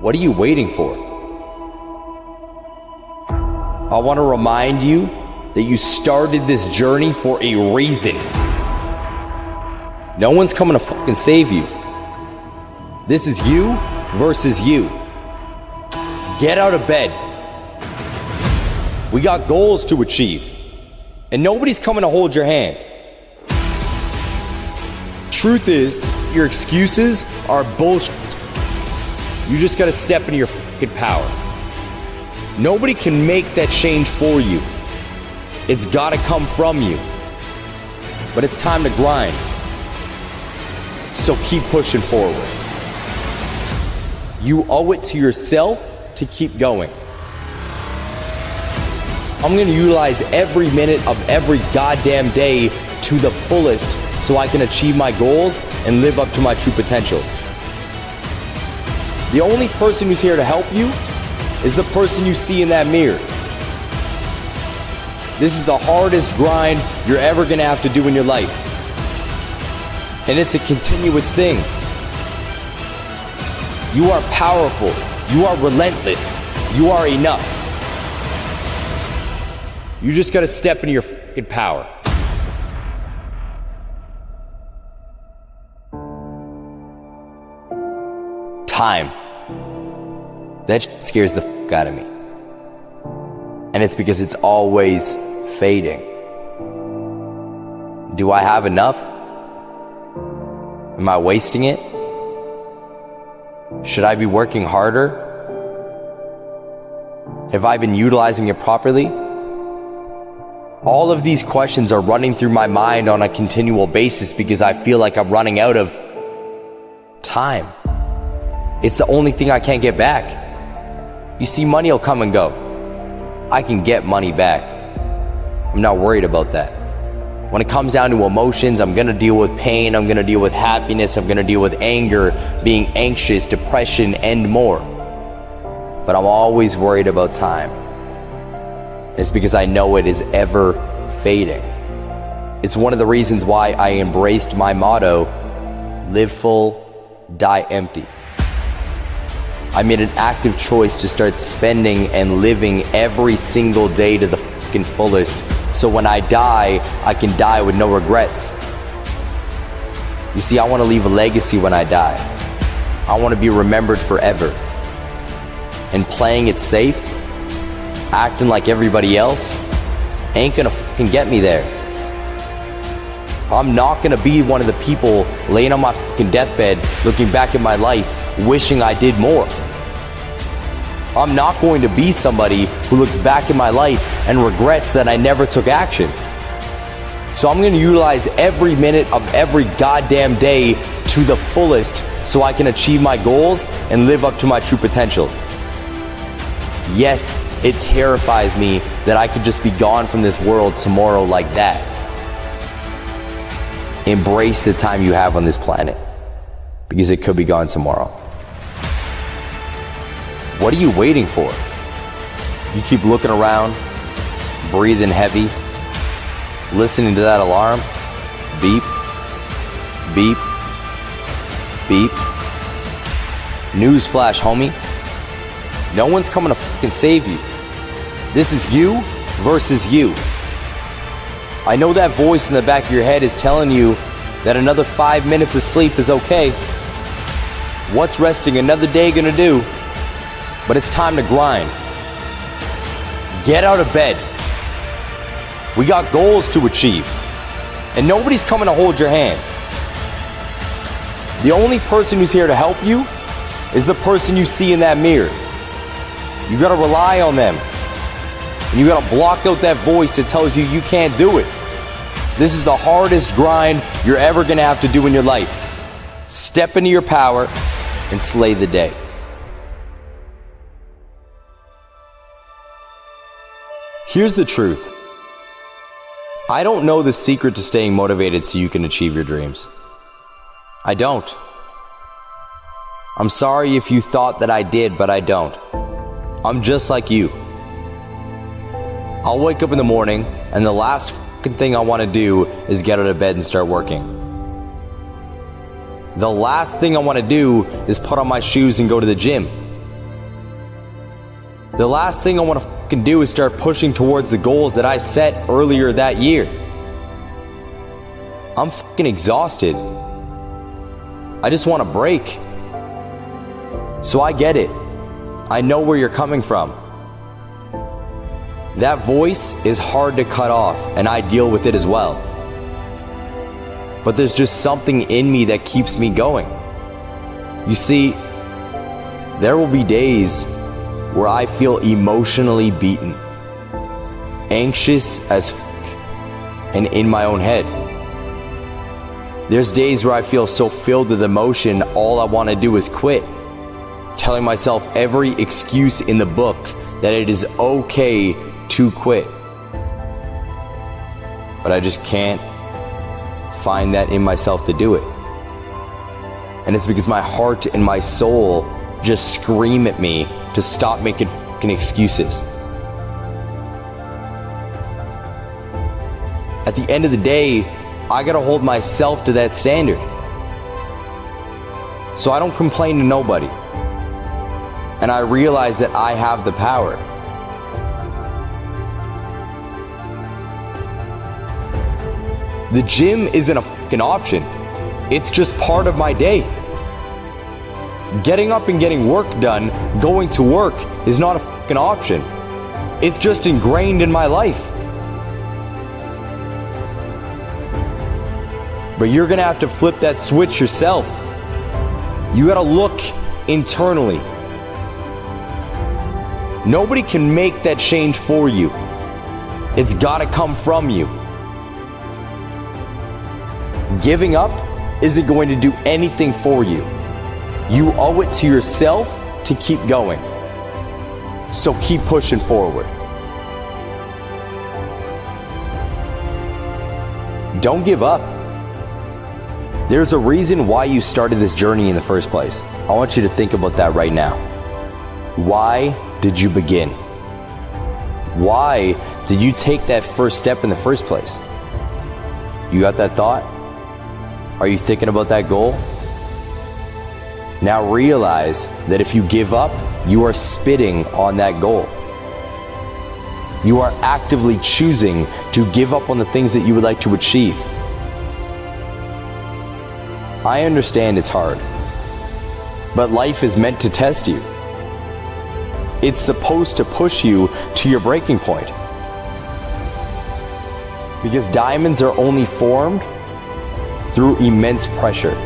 What are you waiting for? I want to remind you that you started this journey for a reason. No one's coming to fucking save you. This is you versus you. Get out of bed. We got goals to achieve, and nobody's coming to hold your hand. Truth is, your excuses are bullshit. You just gotta step into your fucking power. Nobody can make that change for you. It's gotta come from you. But it's time to grind. So keep pushing forward. You owe it to yourself to keep going. I'm gonna utilize every minute of every goddamn day to the fullest so I can achieve my goals and live up to my true potential. The only person who's here to help you is the person you see in that mirror. This is the hardest grind you're ever gonna have to do in your life. And it's a continuous thing. You are powerful. You are relentless. You are enough. You just gotta step into your fucking power. Time. That shit scares the fuck out of me. And it's because it's always fading. Do I have enough? Am I wasting it? Should I be working harder? Have I been utilizing it properly? All of these questions are running through my mind on a continual basis because I feel like I'm running out of time. It's the only thing I can't get back. You see, money will come and go. I can get money back. I'm not worried about that. When it comes down to emotions, I'm gonna deal with pain, I'm gonna deal with happiness, I'm gonna deal with anger, being anxious, depression, and more. But I'm always worried about time. It's because I know it is ever fading. It's one of the reasons why I embraced my motto, live full, die empty. I made an active choice to start spending and living every single day to the fucking fullest, so when I die, I can die with no regrets. You see, I want to leave a legacy when I die. I want to be remembered forever. And playing it safe, acting like everybody else, ain't gonna fucking get me there. I'm not gonna be one of the people laying on my fucking deathbed looking back at my life wishing I did more. I'm not going to be somebody who looks back at my life and regrets that I never took action. So I'm going to utilize every minute of every goddamn day to the fullest so I can achieve my goals and live up to my true potential. Yes, it terrifies me that I could just be gone from this world tomorrow like that. Embrace the time you have on this planet, because it could be gone tomorrow. What are you waiting for? You keep looking around, breathing heavy, listening to that alarm. Beep, beep, beep. Newsflash, homie. No one's coming to fucking save you. This is you versus you. I know that voice in the back of your head is telling you that another 5 minutes of sleep is okay. What's resting another day gonna do? But it's time to grind. Get out of bed. We got goals to achieve, and nobody's coming to hold your hand. The only person who's here to help you is the person you see in that mirror. You gotta rely on them. And you gotta block out that voice that tells you you can't do it. This is the hardest grind you're ever gonna have to do in your life. Step into your power and slay the day. Here's the truth. I don't know the secret to staying motivated so you can achieve your dreams. I don't. I'm sorry if you thought that I did, but I don't. I'm just like you. I'll wake up in the morning and the last fucking thing I want to do is get out of bed and start working. The last thing I want to do is put on my shoes and go to the gym. The last thing I want to fucking do is start pushing towards the goals that I set earlier that year. I'm fucking exhausted. I just want to break. So I get it. I know where you're coming from. That voice is hard to cut off, and I deal with it as well. But there's just something in me that keeps me going. You see, there will be days where I feel emotionally beaten, anxious as and in my own head. There's days where I feel so filled with emotion, all I want to do is quit, telling myself every excuse in the book that it is okay to quit. But I just can't find that in myself to do it. And it's because my heart and my soul just scream at me to stop making fucking excuses. At the end of the day, I gotta hold myself to that standard. So I don't complain to nobody. And I realize that I have the power. The gym isn't a fucking option. It's just part of my day. Getting up and getting work done, going to work, is not a fucking option. It's just ingrained in my life. But you're gonna have to flip that switch yourself. You gotta look internally. Nobody can make that change for you. It's gotta come from you. Giving up isn't going to do anything for you. You owe it to yourself to keep going. So keep pushing forward. Don't give up. There's a reason why you started this journey in the first place. I want you to think about that right now. Why did you begin? Why did you take that first step in the first place? You got that thought? Are you thinking about that goal? Now realize that if you give up, you are spitting on that goal. You are actively choosing to give up on the things that you would like to achieve. I understand it's hard, but life is meant to test you. It's supposed to push you to your breaking point. Because diamonds are only formed through immense pressure.